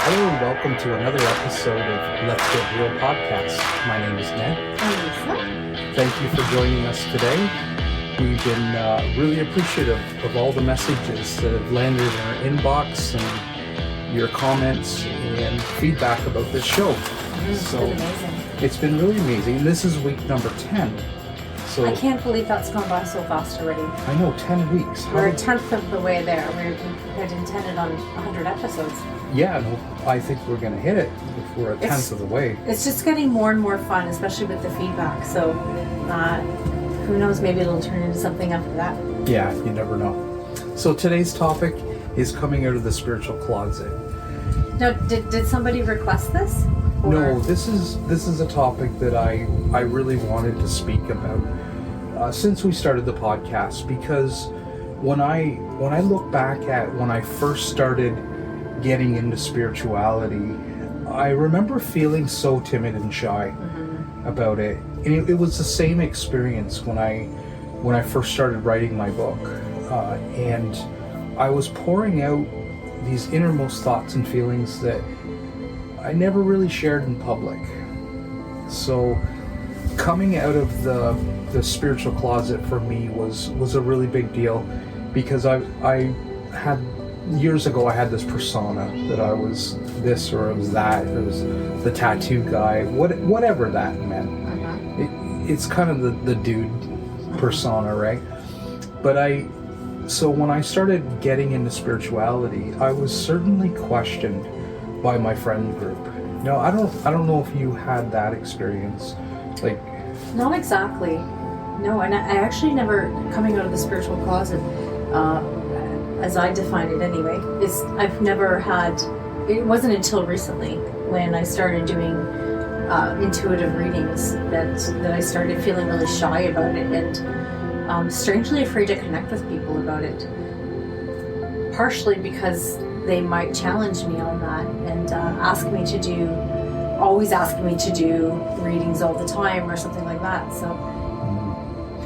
Hello and welcome to another episode of Let's Get Real podcast. My name is Ned. I'm Lisa. Thank you for joining us today. We've been really appreciative of all the messages that have landed in our inbox and your comments and feedback about this show. It's been amazing. It's been really amazing. This is week number 10. So I can't believe that's gone by so fast already. I know, 10 weeks. We're a tenth of the way there. We had intended on 100 episodes. Yeah, no, I think we're going to hit it if we're a tenth of the way. It's just getting more and more fun, especially with the feedback. So who knows, maybe it'll turn into something after that. Yeah, you never know. So today's topic is coming out of the spiritual closet. Now, did somebody request this? Or? No, this is a topic that I really wanted to speak about since we started the podcast, because when I look back at when I first started getting into spirituality, I remember feeling so timid and shy about it. And it was the same experience when I first started writing my book, and I was pouring out these innermost thoughts and feelings that I never really shared in public. So coming out of the spiritual closet for me was a really big deal, because I had years ago I had this persona that I was this or I was that, or was the tattoo guy, whatever that meant. It's kind of the dude persona, right? But so when I started getting into spirituality, I was certainly questioned by my friend group. No, I don't know if you had that experience. Like, Not exactly. No, and I actually never, coming out of the spiritual closet, as I define it anyway, is I've never had, it wasn't until recently when I started doing intuitive readings that I started feeling really shy about it and strangely afraid to connect with people about it. Partially because they might challenge me on that and always ask me to do readings all the time or something like that. So.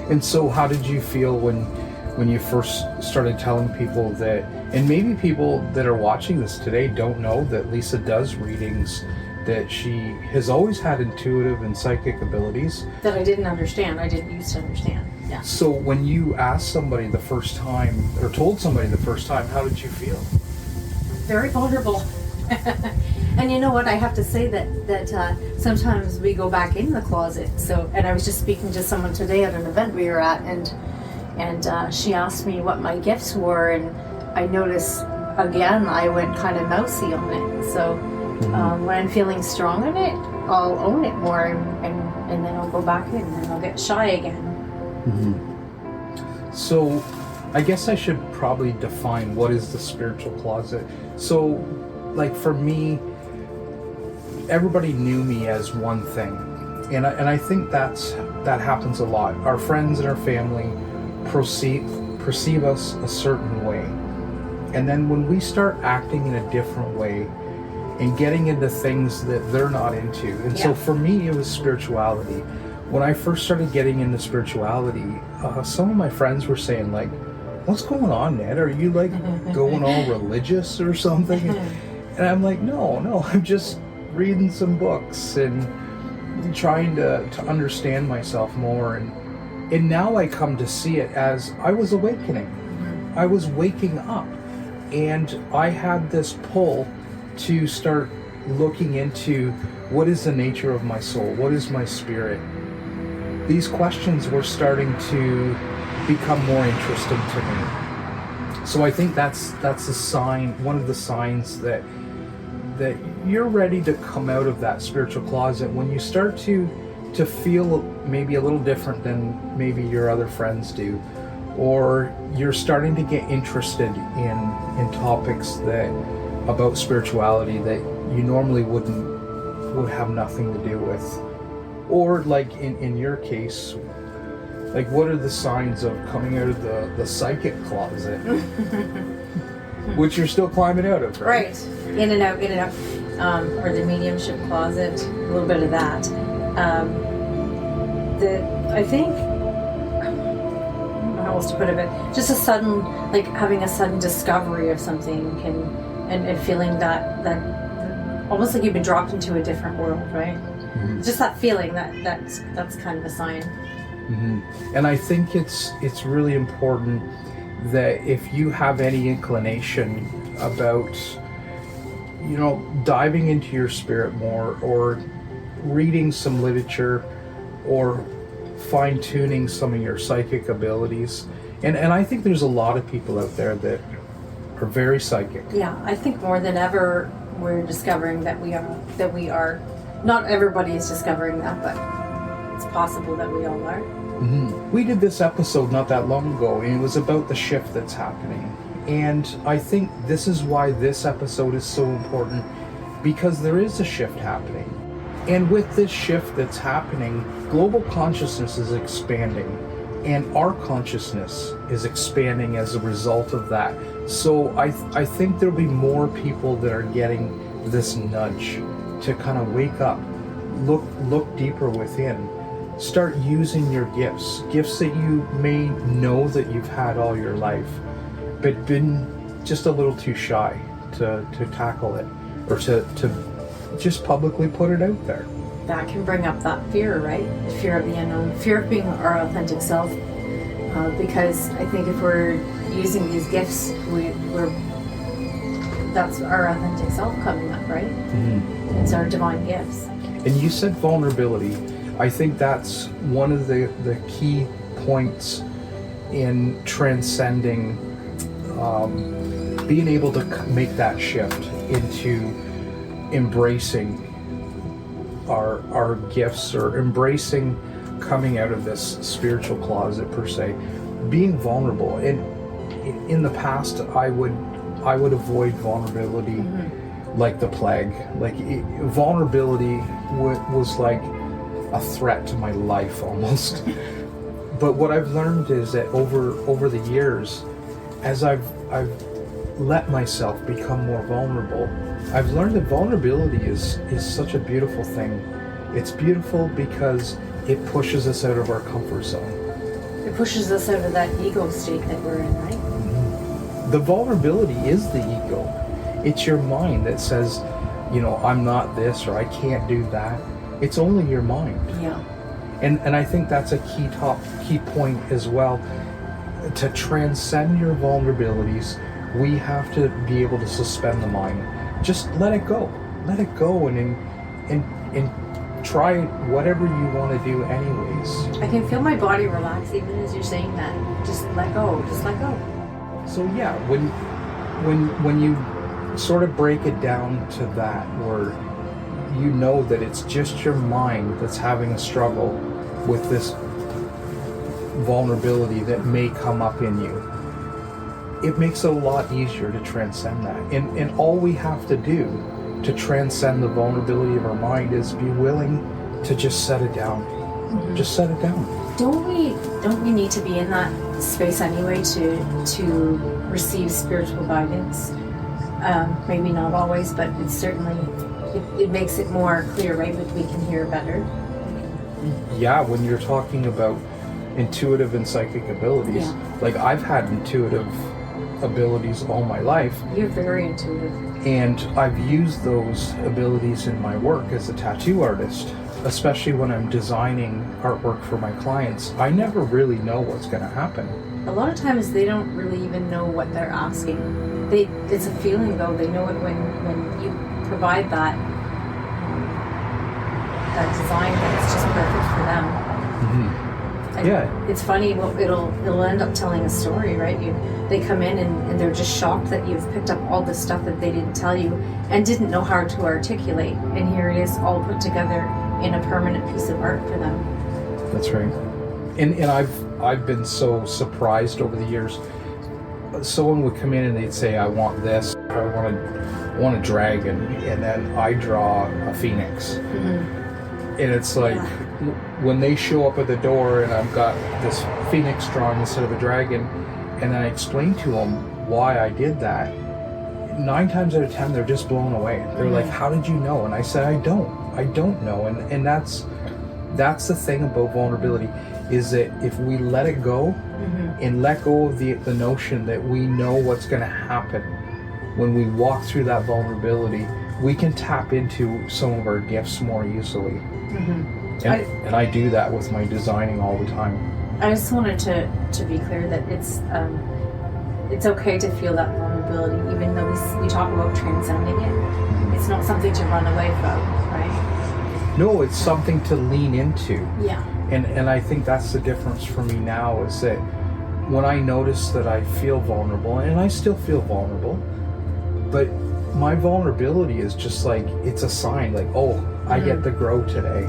And so how did you feel when you first started telling people that, and maybe people that are watching this today don't know that Lisa does readings, that she has always had intuitive and psychic abilities? That I didn't understand. I didn't used to understand. Yeah. So when you asked somebody the first time, or told somebody the first time, how did you feel? Very vulnerable. And you know what, I have to say that sometimes we go back in the closet. So, and I was just speaking to someone today at an event we were at, and she asked me what my gifts were, and I noticed again I went kind of mousy on it. So when I'm feeling strong in it, I'll own it more, and then I'll go back in and I'll get shy again. So I guess I should probably define what is the spiritual closet. So, like, for me, everybody knew me as one thing, and I think that happens a lot. Our friends and our family perceive us a certain way, and then when we start acting in a different way and getting into things that they're not into, and so for me it was spirituality. When I first started getting into spirituality, some of my friends were saying, like, "What's going on, Ned? Are you like going all religious or something?" And I'm like, no, I'm just reading some books and trying to understand myself more. And now I come to see it as I was awakening. I was waking up, and I had this pull to start looking into what is the nature of my soul, what is my spirit. These questions were starting to become more interesting to me. So I think that's a sign, one of the signs that you're ready to come out of that spiritual closet, when you start to feel maybe a little different than maybe your other friends do, or you're starting to get interested in topics about spirituality that you normally would have nothing to do with. Or like in your case, like, what are the signs of coming out of the psychic closet? Which you're still climbing out of, right? Right. In and out. Or the mediumship closet, a little bit of that. I think, I don't know how else to put it, but just a sudden, like having a sudden discovery of something and feeling that almost like you've been dropped into a different world, right? Mhm. Just that feeling that's kind of a sign. And I think it's really important that if you have any inclination about, diving into your spirit more, or reading some literature, or fine-tuning some of your psychic abilities, and I think there's a lot of people out there that are very psychic. Yeah, I think more than ever we're discovering that we are. Not everybody is discovering that, but it's possible that we all are. We did this episode not that long ago, and it was about the shift that's happening. And I think this is why this episode is so important, because there is a shift happening. And with this shift that's happening, global consciousness is expanding, and our consciousness is expanding as a result of that. So I think there'll be more people that are getting this nudge to kind of wake up, look deeper within, start using your gifts that you may know that you've had all your life, but been just a little too shy to tackle it, or to just publicly put it out there. That can bring up that fear, right? The fear of the unknown, fear of being our authentic self. Because I think if we're using these gifts, that's our authentic self coming up, right? It's our divine gifts. And you said vulnerability. I think that's one of the key points in transcending, being able to make that shift into embracing our gifts, or embracing coming out of this spiritual closet per se, being vulnerable. And in the past, I would avoid vulnerability like the plague. Like vulnerability was like a threat to my life almost. But what I've learned is that over the years, as I've let myself become more vulnerable, I've learned that vulnerability is such a beautiful thing. It's beautiful because it pushes us out of our comfort zone. It pushes us out of that ego state that we're in, right? The vulnerability is the ego. It's your mind that says, I'm not this, or I can't do that. It's only your mind. Yeah. And I think that's a key point as well. To transcend your vulnerabilities, we have to be able to suspend the mind. Just let it go. Let it go and try whatever you want to do anyways. I can feel my body relax even as you're saying that. Just let go. Just let go. So yeah, when you sort of break it down to that, where you know that it's just your mind that's having a struggle with this vulnerability that may come up in you, it makes it a lot easier to transcend that. And all we have to do to transcend the vulnerability of our mind is be willing to just set it down. Just set it down. Don't we need to be in that space anyway to receive spiritual guidance? Maybe not always, but it's certainly it makes it more clear, right? We can hear better. Yeah, when you're talking about intuitive and psychic abilities, like I've had intuitive abilities all my life. You're very intuitive. And I've used those abilities in my work as a tattoo artist, especially when I'm designing artwork for my clients. I never really know what's going to happen. A lot of times they don't really even know what they're asking. It's a feeling though. They know it when you provide that design that it's just perfect for them. And it's funny. It'll end up telling a story, right? They come in and they're just shocked that you've picked up all this stuff that they didn't tell you and didn't know how to articulate. And here it is, all put together in a permanent piece of art for them. That's right. And I've been so surprised over the years. Someone would come in and they'd say, I want this, I want a dragon, and then I draw a phoenix. And it's like, when they show up at the door and I've got this phoenix drawn instead of a dragon, and I explain to them why I did that, 9 times out of 10 they're just blown away. They're like, how did you know? And I said, I don't know. And that's the thing about vulnerability, is that if we let it go and let go of the notion that we know what's going to happen when we walk through that vulnerability, we can tap into some of our gifts more easily. Mm-hmm. And I do that with my designing all the time. I just wanted to be clear that it's okay to feel that vulnerability, even though we talk about transcending it. It's not something to run away from, right? No, it's something to lean into. Yeah. And I think that's the difference for me now, is that when I notice that I feel vulnerable, and I still feel vulnerable, but my vulnerability is just like, it's a sign, like, oh, I get to grow today.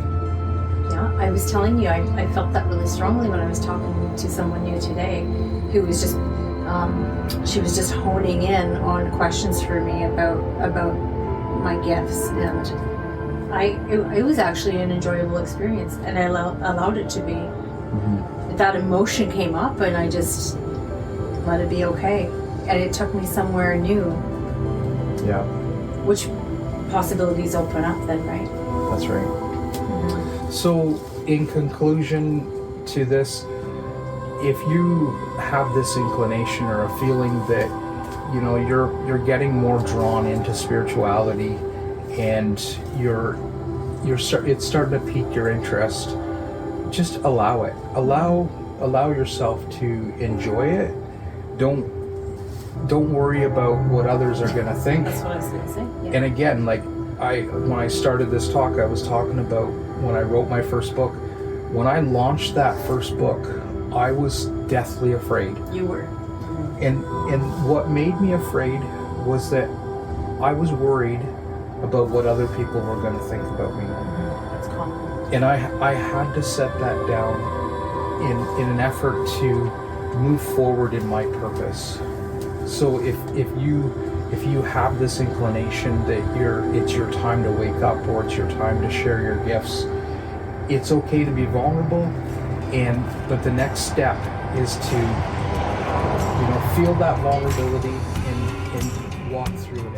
Yeah, I was telling you, I felt that really strongly when I was talking to someone new today who was just, she was just honing in on questions for me about my gifts, and it was actually an enjoyable experience, and I allowed it to be. Mm-hmm. That emotion came up, and I just let it be okay, and it took me somewhere new. Yeah. Which possibilities open up then, right? That's right. Mm-hmm. So, in conclusion to this, if you have this inclination or a feeling that, you know, you're getting more drawn into spirituality, and it's starting to pique your interest, just allow it. Allow yourself to enjoy it. Don't worry about what others are going to think. That's what I was going to say. Yeah. And again, like when I started this talk, I was talking about when I wrote my first book. When I launched that first book, I was deathly afraid. You were. And what made me afraid was that I was worried about what other people were going to think about me. That's common. And I had to set that down in an effort to move forward in my purpose. So if you have this inclination that it's your time to wake up, or it's your time to share your gifts, it's okay to be vulnerable, but the next step is to, you know, feel that vulnerability and walk through it